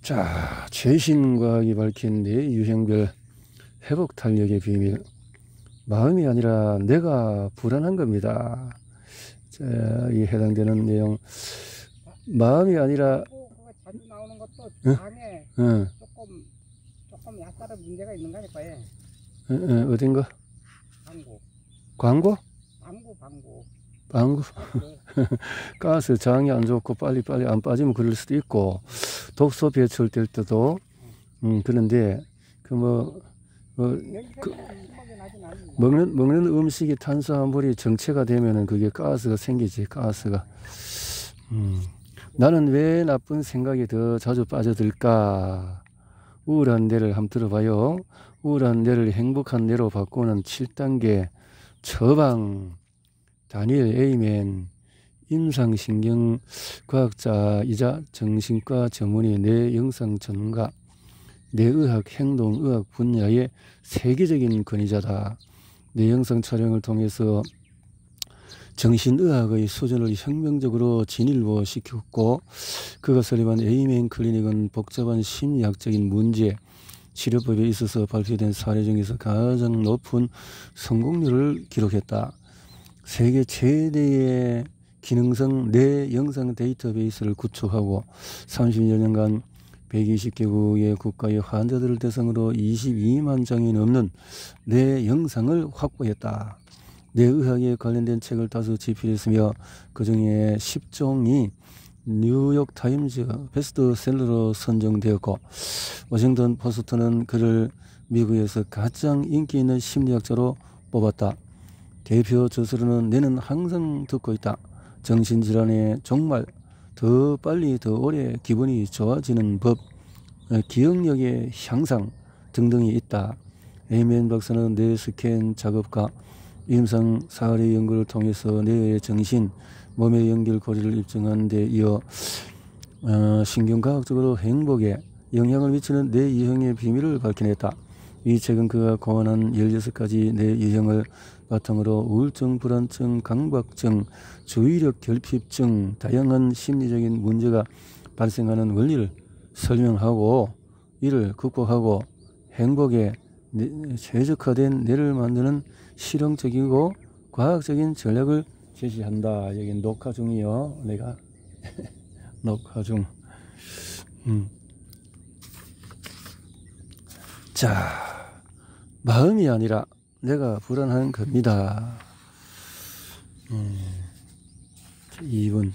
자, 최신과학이 밝힌 뇌 유형별 회복 탄력의 비밀. 마음이 아니라 내가 불안한 겁니다. 자, 이 해당되는 내용. 마음이 아니라 그거 자주 나오는 것도 응? 장에 응. 조금 약간의 문제가 있는 거니까. 어딘 거? 방구. 광고? 방구. 가스 장이 안 좋고 빨리 안 빠지면 그럴 수도 있고, 독소 배출될 때도 그런데 먹는 음식이 탄수화물이 정체가 되면은 그게 가스가 생기지. 가스가. 나는 왜 나쁜 생각이 더 자주 빠져들까? 우울한 뇌를 한번 들어봐요. 우울한 뇌를 행복한 뇌로 바꾸는 7단계 처방. 다니엘 에이맨, 임상신경과학자이자 정신과 전문의 뇌영상 전문가, 뇌의학, 행동의학 분야의 세계적인 권위자다. 뇌영상 촬영을 통해서 정신의학의 수준을 혁명적으로 진일보시켰고, 그가 설립한 에이맨 클리닉은 복잡한 심리학적인 문제, 치료법에 있어서 발표된 사례 중에서 가장 높은 성공률을 기록했다. 세계 최대의 기능성 뇌 영상 데이터베이스를 구축하고 30여 년간 120개국의 국가의 환자들을 대상으로 22만 장이 넘는 뇌 영상을 확보했다. 뇌의학에 관련된 책을 다수 집필했으며 그 중에 10종이 뉴욕타임즈 베스트셀러로 선정되었고, 워싱턴 포스트는 그를 미국에서 가장 인기 있는 심리학자로 뽑았다. 대표 저서로는 내는 항상 듣고 있다. 정신질환에 정말 더 빨리 더 오래 기분이 좋아지는 법, 기억력의 향상 등등이 있다. 에이맨 박사는 뇌 스캔 작업과 임상 사례 연구를 통해서 뇌의 정신, 몸의 연결고리를 입증한 데 이어 신경과학적으로 행복에 영향을 미치는 뇌 유형의 비밀을 밝혀냈다. 이 책은 그가 고안한 16가지 뇌 유형을 바탕으로 우울증, 불안증, 강박증, 주의력 결핍증, 다양한 심리적인 문제가 발생하는 원리를 설명하고 이를 극복하고 행복에 최적화된 뇌를 만드는 실용적이고 과학적인 전략을 제시한다. 여기 녹화 중이요. 내가 녹화 중. 자, 마음이 아니라 내가 불안한 겁니다. 2번.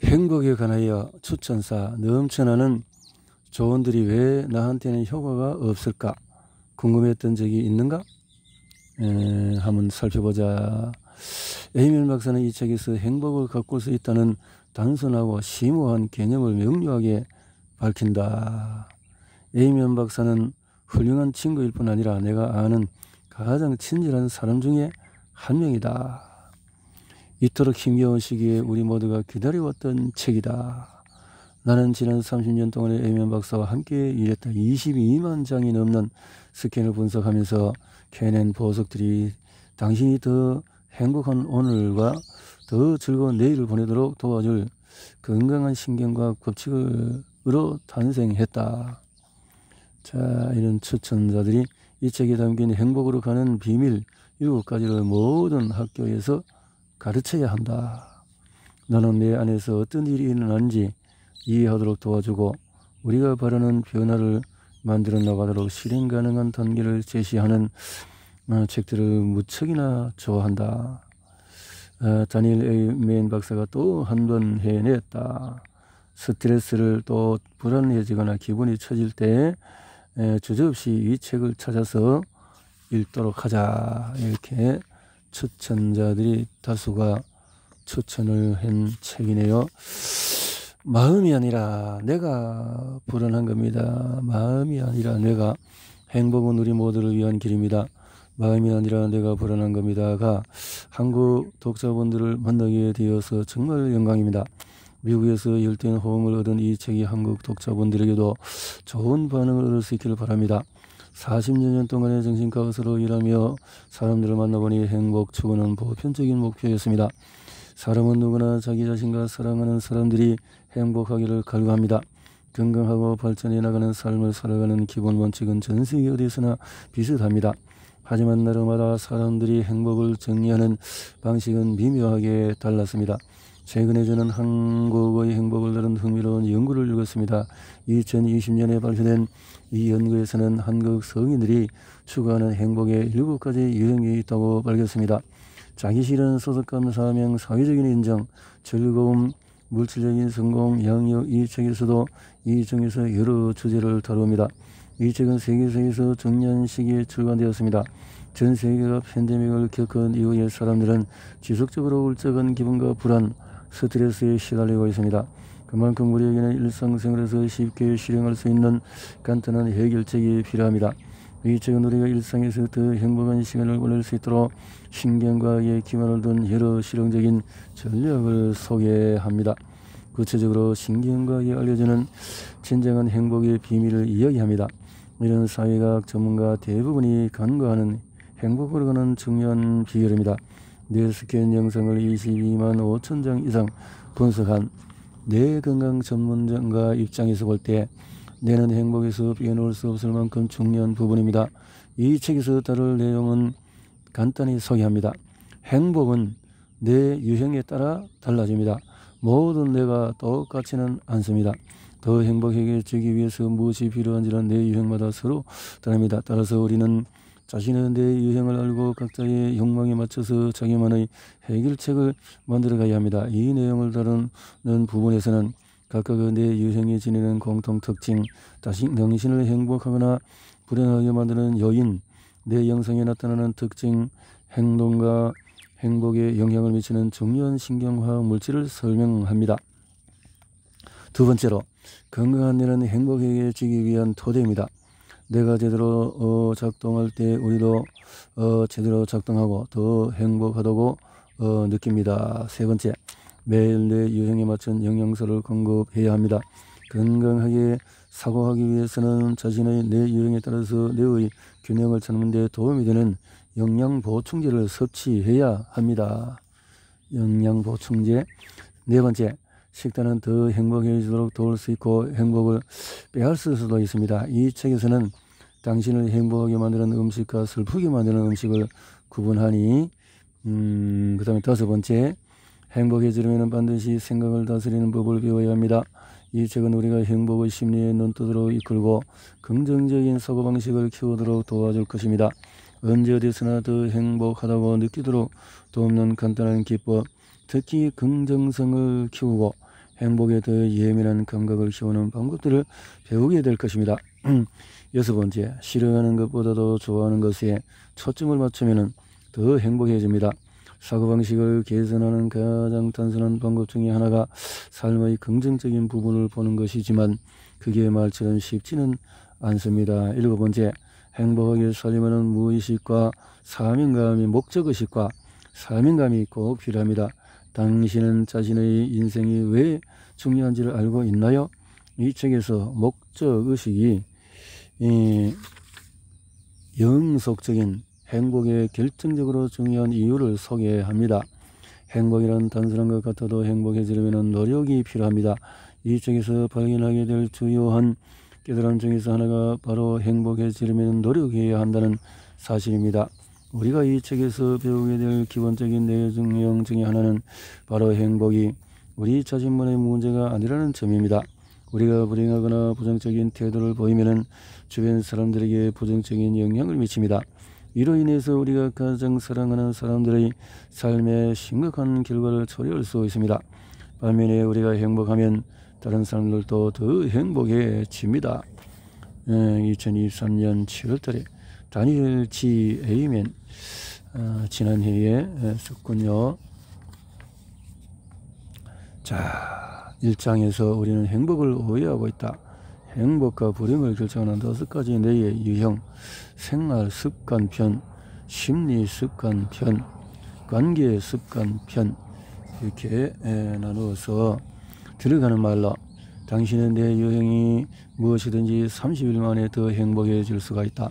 행복에 관하여 추천사 넘쳐나는 조언들이 왜 나한테는 효과가 없을까? 궁금했던 적이 있는가? 한번 살펴보자. 에이맨 박사는 이 책에서 행복을 가꿀 수 있다는 단순하고 심오한 개념을 명료하게 밝힌다. 에이맨 박사는 훌륭한 친구일 뿐 아니라 내가 아는 가장 친절한 사람 중에 한 명이다. 이토록 힘겨운 시기에 우리 모두가 기다려왔던 책이다. 나는 지난 30년 동안의 에이맨 박사와 함께 일했다. 22만 장이 넘는 스캔을 분석하면서 캐낸 보석들이 당신이 더 행복한 오늘과 더 즐거운 내일을 보내도록 도와줄 건강한 신경과학 법칙으로 탄생했다. 자, 이런 추천자들이 이 책에 담긴 행복으로 가는 비밀 7가지를 모든 학교에서 가르쳐야 한다. 너는 내 안에서 어떤 일이 일어나는지 이해하도록 도와주고 우리가 바라는 변화를 만들어 나가도록 실행 가능한 단계를 제시하는 책들을 무척이나 좋아한다. 다니엘 에이맨 박사가 또 한 번 해냈다. 스트레스를 또 불안해지거나 기분이 처질 때 주저없이 이 책을 찾아서 읽도록 하자. 이렇게 추천자들이 다수가 추천을 한 책이네요. 마음이 아니라 내가 불안한 겁니다. 마음이 아니라 내가, 행복은 우리 모두를 위한 길입니다. 마음이 아니라 내가 불안한 겁니다가 한국 독자분들을 만나게 되어서 정말 영광입니다. 미국에서 열띤 호응을 얻은 이 책이 한국 독자분들에게도 좋은 반응을 얻을 수 있기를 바랍니다. 40여 년 동안의 정신과 의사로 일하며 사람들을 만나보니 행복 추구는 보편적인 목표였습니다. 사람은 누구나 자기 자신과 사랑하는 사람들이 행복하기를 갈구합니다. 건강하고 발전해 나가는 삶을 살아가는 기본 원칙은 전 세계 어디서나 비슷합니다. 하지만 나라마다 사람들이 행복을 정의하는 방식은 미묘하게 달랐습니다. 최근에 저는 한국의 행복을 다룬 흥미로운 연구를 읽었습니다. 2020년에 발표된 이 연구에서는 한국 성인들이 추구하는 행복의 7가지 유형이 있다고 밝혔습니다. 자기 실현, 소속감, 사명, 사회적인 인정, 즐거움, 물질적인 성공, 양육. 이 책에서도 이 중에서 여러 주제를 다룹니다. 이 책은 세계에서 중요한 시기에 출간되었습니다. 전 세계가 팬데믹을 겪은 이후에 사람들은 지속적으로 울적한 기분과 불안, 스트레스에 시달리고 있습니다. 그만큼 우리에게는 일상생활에서 쉽게 실행할 수 있는 간단한 해결책이 필요합니다. 이 책은 우리가 일상에서 더 행복한 시간을 보낼 수 있도록 신경과학에 기반을 둔 여러 실용적인 전략을 소개합니다. 구체적으로 신경과학이 알려주는 진정한 행복의 비밀을 이야기합니다. 이런 사회과학 전문가 대부분이 간과하는 행복으로 가는 중요한 비결입니다. 뇌 스캔 영상을 22만 5천 장 이상 분석한 뇌 건강 전문가 입장에서 볼 때 뇌는 행복에서 빼놓을 수 없을 만큼 중요한 부분입니다. 이 책에서 다룰 내용은 간단히 소개합니다. 행복은 뇌 유형에 따라 달라집니다. 모든 뇌가 똑같지는 않습니다. 더 행복해지기 위해서 무엇이 필요한지는 뇌 유형마다 서로 다릅니다. 따라서 우리는 자신의 뇌 유형을 알고 각자의 욕망에 맞춰서 자기만의 해결책을 만들어가야 합니다. 이 내용을 다루는 부분에서는 각각의 뇌 유형이 지니는 공통 특징, 당신을 행복하거나 불행하게 만드는 요인, 뇌 영상에 나타나는 특징, 행동과 행복에 영향을 미치는 중요한 신경화학 물질을 설명합니다. 두 번째로, 건강한 뇌는 행복해지기 위한 토대입니다. 뇌가 제대로 작동할 때 우리도 제대로 작동하고 더 행복하다고 느낍니다. 세 번째, 매일 뇌 유형에 맞춘 영양소를 공급해야 합니다. 건강하게 사고하기 위해서는 자신의 뇌 유형에 따라서 뇌의 균형을 찾는 데 도움이 되는 영양보충제를 섭취해야 합니다. 영양보충제. 네 번째, 식단은 더 행복해지도록 도울 수 있고 행복을 빼앗을 수도 있습니다. 이 책에서는 당신을 행복하게 만드는 음식과 슬프게 만드는 음식을 구분하니 그 다음에 다섯 번째, 행복해지려면 반드시 생각을 다스리는 법을 배워야 합니다. 이 책은 우리가 행복의 심리에 눈뜨도록 이끌고 긍정적인 사고방식을 키우도록 도와줄 것입니다. 언제 어디서나 더 행복하다고 느끼도록 돕는 간단한 기법, 특히 긍정성을 키우고 행복에 더 예민한 감각을 키우는 방법들을 배우게 될 것입니다. 여섯 번째, 싫어하는 것보다도 좋아하는 것에 초점을 맞추면 더 행복해집니다. 사고방식을 개선하는 가장 단순한 방법 중에 하나가 삶의 긍정적인 부분을 보는 것이지만 그게 말처럼 쉽지는 않습니다. 일곱 번째, 행복하게 살려면 무의식과 사명감이 목적의식과 사명감이 꼭 필요합니다. 당신은 자신의 인생이 왜 중요한지를 알고 있나요? 이 책에서 목적의식이 영속적인 행복에 결정적으로 중요한 이유를 소개합니다. 행복이란 단순한 것 같아도 행복해지려면 노력이 필요합니다. 이 책에서 발견하게 될 주요한 깨달음 중에서 하나가 바로 행복해지려면 노력해야 한다는 사실입니다. 우리가 이 책에서 배우게 될 기본적인 내용 중에 하나는 바로 행복이 우리 자신만의 문제가 아니라는 점입니다. 우리가 불행하거나 부정적인 태도를 보이면 주변 사람들에게 부정적인 영향을 미칩니다. 이로 인해서 우리가 가장 사랑하는 사람들의 삶에 심각한 결과를 초래할 수 있습니다. 반면에 우리가 행복하면 다른 사람들도 더 행복해집니다. 2023년 7월달에 다니엘 G. 에이맨 지난해에 썼군요. 자, 1장에서 우리는 행복을 오해하고 있다. 행복과 불행을 결정하는 5가지 뇌의 유형, 생활 습관 편, 심리 습관 편, 관계 습관 편, 이렇게 나누어서 들어가는 말로 당신의 뇌 유형이 무엇이든지 30일 만에 더 행복해질 수가 있다.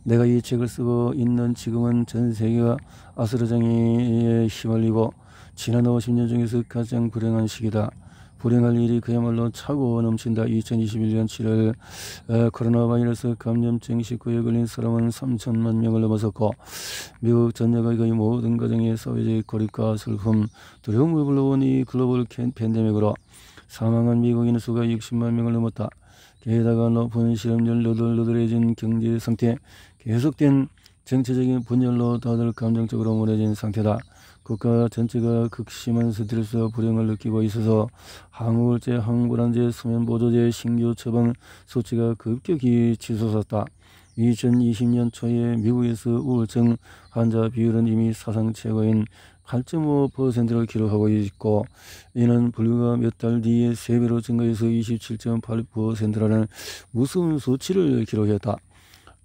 내가 이 책을 쓰고 있는 지금은 전 세계가 아수라장에 휘말리고 지난 50년 중에서 가장 불행한 시기다. 불행할 일이 그야말로 차고 넘친다. 2021년 7월 코로나 바이러스 감염증 19에 걸린 사람은 3천만 명을 넘어섰고 미국 전역의 거의 모든 가정의 사회적 고립과 슬픔, 두려움을 불러온 이 글로벌 팬데믹으로 사망한 미국인 수가 60만 명을 넘었다. 게다가 높은 실업률, 너덜너덜해진 경제 상태, 계속된 정치적인 분열로 다들 감정적으로 무너진 상태다. 국가 전체가 극심한 스트레스와 불행을 느끼고 있어서 항우울제, 항불안제, 수면보조제, 신규 처방 소치가 급격히 치솟았다. 2020년 초에 미국에서 우울증 환자 비율은 이미 사상 최고인 8.5%를 기록하고 있고 이는 불과 몇 달 뒤에 3배로 증가해서 27.8%라는 무서운 수치를 기록했다.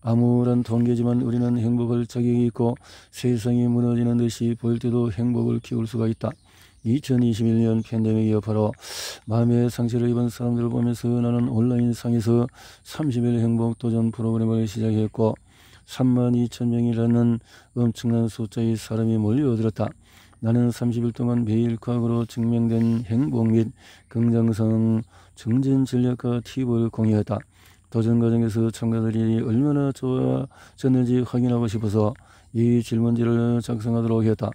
아무런 통계지만 우리는 행복할 자격이 있고 세상이 무너지는 듯이 보일 때도 행복을 키울 수가 있다. 2021년 팬데믹 여파로 마음의 상처를 입은 사람들을 보면서 나는 온라인상에서 30일 행복 도전 프로그램을 시작했고 32,000명이라는 엄청난 숫자의 사람이 몰려들었다. 나는 30일 동안 매일 과학으로 증명된 행복 및 긍정성 증진 전략과 팁을 공유했다. 도전 과정에서 참가들이 얼마나 좋아졌는지 확인하고 싶어서 이 질문지를 작성하도록 했다.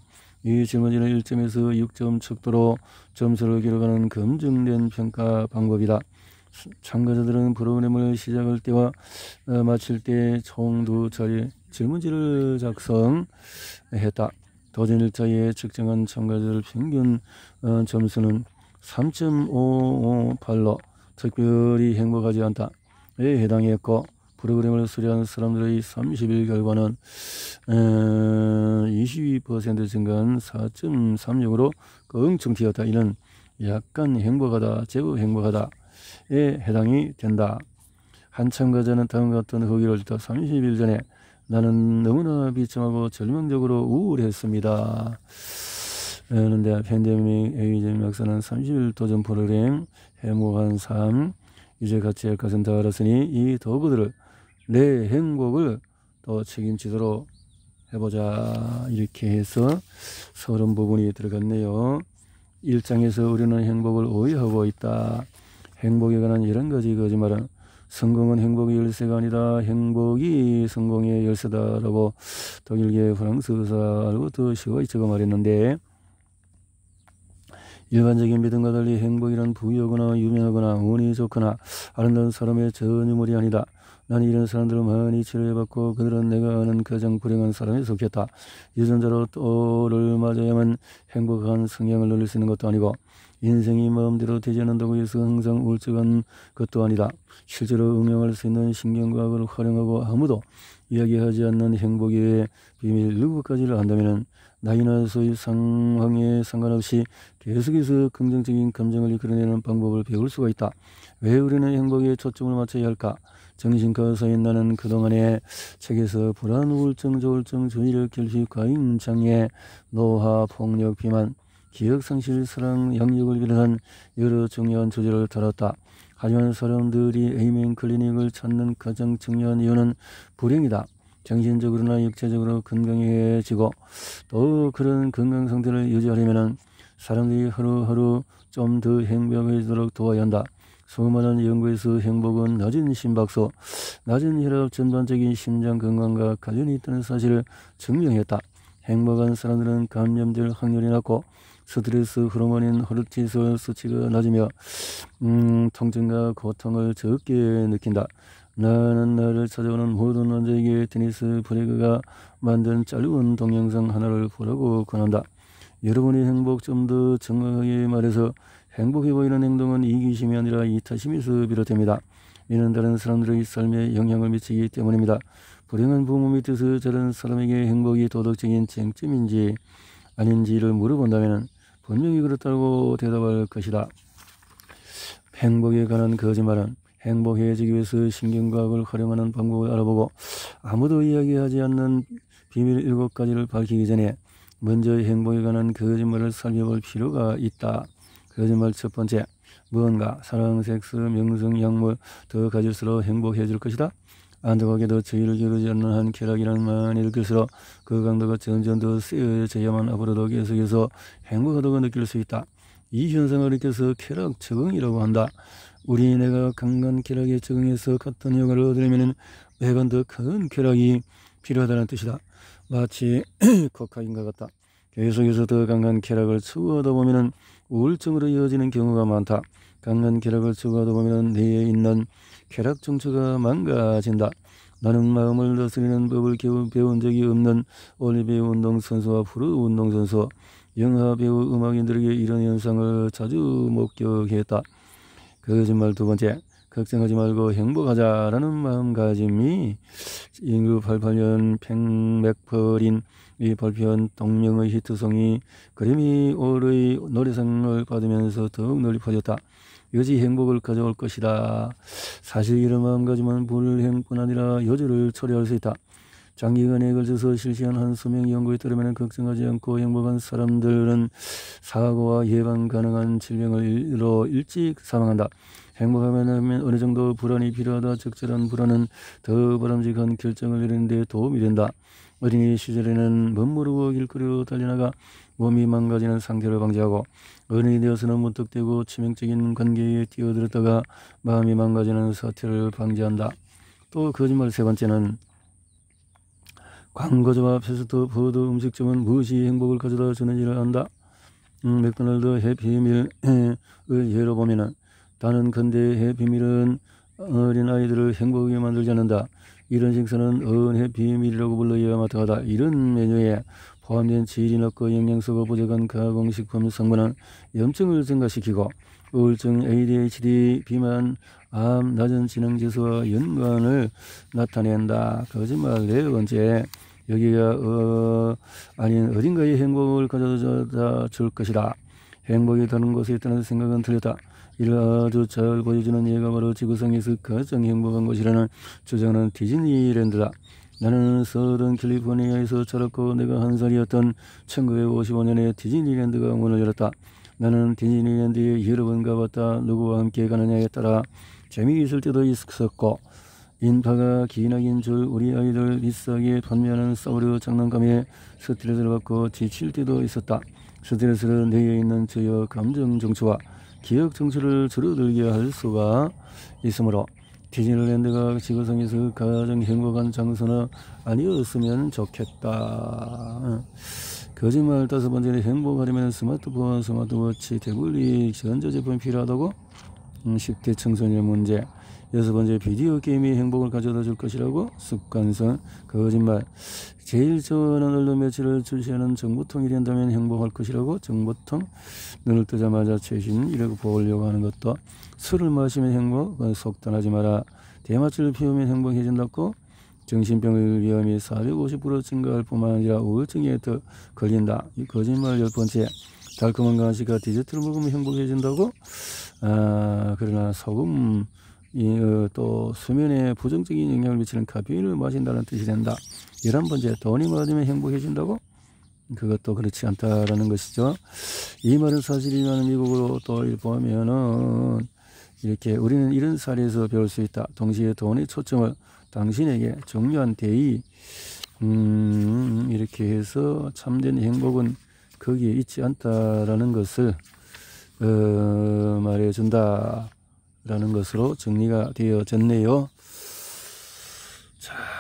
이 질문지는 1점에서 6점 척도로 점수를 기록하는 검증된 평가 방법이다. 참가자들은 프로그램을 시작할 때와 마칠 때 총 2차례 질문지를 작성했다. 도전 1차에 측정한 참가자들 평균 점수는 3.558로 특별히 행복하지 않다. 에 해당했고 프로그램을 수료한 사람들의 30일 결과는 22% 증가한 4.36으로 엄청 튀었다. 이는 약간 행복하다, 제법 행복하다에 해당이 된다. 한 참가자는 다음과 같은 후기를 줬다. 30일 전에 나는 너무나 비참하고 절망적으로 우울했습니다. 그런데 팬데믹 에이전 역사는 30일 도전 프로그램 행복한 삶 이제 같이 할 것은 다 알았으니 이 도구들을 내 행복을 또 책임지도록 해보자. 이렇게 해서 서론 부분이 들어갔네요. 1장에서 우리는 행복을 오해하고 있다. 행복에 관한 이런 가지 거짓말은 성공은 행복의 열쇠가 아니다. 행복이 성공의 열쇠다라고 독일계 프랑스 의사 알버트 슈바이처가 말했는데 일반적인 믿음과 달리 행복이란 부유하거나 유명하거나 운이 좋거나 아름다운 사람의 전유물이 아니다. 나는 이런 사람들을 많이 치료해봤고 그들은 내가 아는 가장 불행한 사람에 속했다. 유전자로 또를 맞아야만 행복한 성향을 누릴 수 있는 것도 아니고 인생이 마음대로 되지 않는다고 해서 항상 울적한 것도 아니다. 실제로 응용할 수 있는 신경과학을 활용하고 아무도 이야기하지 않는 행복의 비밀 7가지를 한다면 나이나 소유 상황에 상관없이 계속해서 긍정적인 감정을 이끌어내는 방법을 배울 수가 있다. 왜 우리는 행복에 초점을 맞춰야 할까? 정신과 의사인 나는 그동안의 책에서 불안, 우울증, 조울증, 주의력 결핍, 과잉장애, 노화, 폭력, 비만, 기억상실, 사랑, 양육을 비롯한 여러 중요한 주제를 다뤘다. 하지만 사람들이 에이멘 클리닉을 찾는 가장 중요한 이유는 불행이다. 정신적으로나 육체적으로 건강해지고 또 그런 건강 상태를 유지하려면 사람들이 하루하루 좀 더 행복해지도록 도와야 한다. 수많은 연구에서 행복은 낮은 심박수, 낮은 혈압, 전반적인 심장 건강과 관련이 있다는 사실을 증명했다. 행복한 사람들은 감염될 확률이 낮고 스트레스 호르몬인 코르티솔 수치가 낮으며 통증과 고통을 적게 느낀다. 나는 나를 찾아오는 모든 환자에게 데니스 브레그가 만든 짧은 동영상 하나를 보라고 권한다. 여러분의 행복 좀 더 정확하게 말해서 행복해 보이는 행동은 이기심이 아니라 이타심에서 비롯됩니다. 이는 다른 사람들의 삶에 영향을 미치기 때문입니다. 불행한 부모 밑에서 자란 사람에게 행복이 도덕적인 쟁점인지 아닌지를 물어본다면 분명히 그렇다고 대답할 것이다. 행복에 관한 거짓말은 행복해지기 위해서 신경과학을 활용하는 방법을 알아보고 아무도 이야기하지 않는 비밀 7가지를 밝히기 전에 먼저 행복에 관한 거짓말을 살펴볼 필요가 있다. 거짓말 첫 번째, 무언가 사랑, 섹스, 명성, 약물 더 가질수록 행복해질 것이다. 안정하게도 저희를 겨루지 않는 한 쾌락이란 일일수록 그 강도가 점점 더 세져야만 앞으로도 계속해서 행복하다고 느낄 수 있다. 이 현상을 일으켜서 쾌락 적응이라고 한다. 우리 내가 강한 쾌락에 적응해서 같은 효과를 얻으려면 매번 더 큰 쾌락이 필요하다는 뜻이다. 마치 코카인과 같다. 계속해서 더 강한 쾌락을 추구하다 보면 우울증으로 이어지는 경우가 많다. 강한 쾌락을 추구하다 보면 내에 있는 쾌락 정처가 망가진다. 나는 마음을 다스리는 법을 겨우 배운 적이 없는 올리비아 운동선수와 프로 운동선수, 영화 배우 음악인들에게 이런 현상을 자주 목격했다. 거짓말 두 번째, 걱정하지 말고 행복하자라는 마음가짐이 1988년 팽맥퍼린이 발표한 동명의 히트송이 그래미 올의 노래상을 받으면서 더욱 널리 퍼졌다. 이것이 행복을 가져올 것이다. 사실 이런 마음가짐은 불행뿐 아니라 요절을 초래할 수 있다. 장기간에 걸쳐서 실시한 한 수명 연구에 따르면 걱정하지 않고 행복한 사람들은 사고와 예방 가능한 질병으로 일찍 사망한다. 행복하면 어느 정도 불안이 필요하다. 적절한 불안은 더 바람직한 결정을 내리는 데 도움이 된다. 어린이 시절에는 멋모르고 길거리로 달려나가 몸이 망가지는 상태를 방지하고, 어른이 되어서는 무턱대고 치명적인 관계에 뛰어들었다가 마음이 망가지는 사태를 방지한다. 또 거짓말 세 번째는 광고주와 패스트푸드 음식점은 무엇이 행복을 가져다 주는지를 안다. 맥도날드 해피밀을 예로 보면은, 나는 근데 해피밀은 어린 아이들을 행복하게 만들지 않는다. 이런 식사는 해피밀이라고 불러야 마땅하다. 이런 메뉴에 포함된 질이 높고 영양소가 부족한 가공식품 성분은 염증을 증가시키고 우울증, ADHD, 비만, 암, 낮은 지능지수와 연관을 나타낸다. 거짓말 네 번째, 여기가 아닌 어딘가에 행복을 가져다 줄 것이다. 행복이 다른 곳에 있다는 생각은 틀렸다. 이를 아주 잘 보여주는 예가 바로 지구상에서 가장 행복한 곳이라는 주장하는 디즈니랜드다. 나는 서던 캘리포니아에서 자랐고 내가 한 살이었던 1955년에 디즈니랜드가 문을 열었다. 나는 디즈니랜드에 여러 번 가봤다. 누구와 함께 가느냐에 따라 재미있을 때도 있었고, 인파가 기나긴 줄 우리 아이들 비싸게 판매하는 싸구려 장난감에 스트레스를 받고 지칠 때도 있었다. 스트레스를 내에 있는 저의 감정 정치와 기억 정치를 줄어들게 할 수가 있으므로 디즈니랜드가 지구상에서 가장 행복한 장소는 아니었으면 좋겠다. 거짓말 다섯 번째는 행복하려면 스마트폰, 스마트워치, 태블릿, 전자제품이 필요하다고? 10대 청소년 문제. 여섯 번째, 비디오 게임이 행복을 가져다 줄 것이라고? 습관성, 거짓말. 제일 좋아하는 언론 매체를 출시하는 정보통이 된다면 행복할 것이라고? 정보통. 눈을 뜨자마자 최신이라고 보려고 하는 것도. 술을 마시면 행복? 속단하지 마라. 대마초를 피우면 행복해진다고? 정신병의 위험이 450% 증가할 뿐만 아니라 우울증에 더 걸린다. 이 거짓말 열 번째, 달콤한 간식과 디저트를 먹으면 행복해진다고? 그러나 소금, 또 수면에 부정적인 영향을 미치는 카페인을 마신다는 뜻이 된다. 11번째, 돈이 많으면 행복해진다고? 그것도 그렇지 않다라는 것이죠. 이 말은 사실이라는 미국으로 또 보면은 이렇게 우리는 이런 사례에서 배울 수 있다. 동시에 돈의 초점을 당신에게 중요한 대의, 이렇게 해서 참된 행복은 거기에 있지 않다라는 것을 말해준다 라는 것으로 정리가 되어졌네요. 자.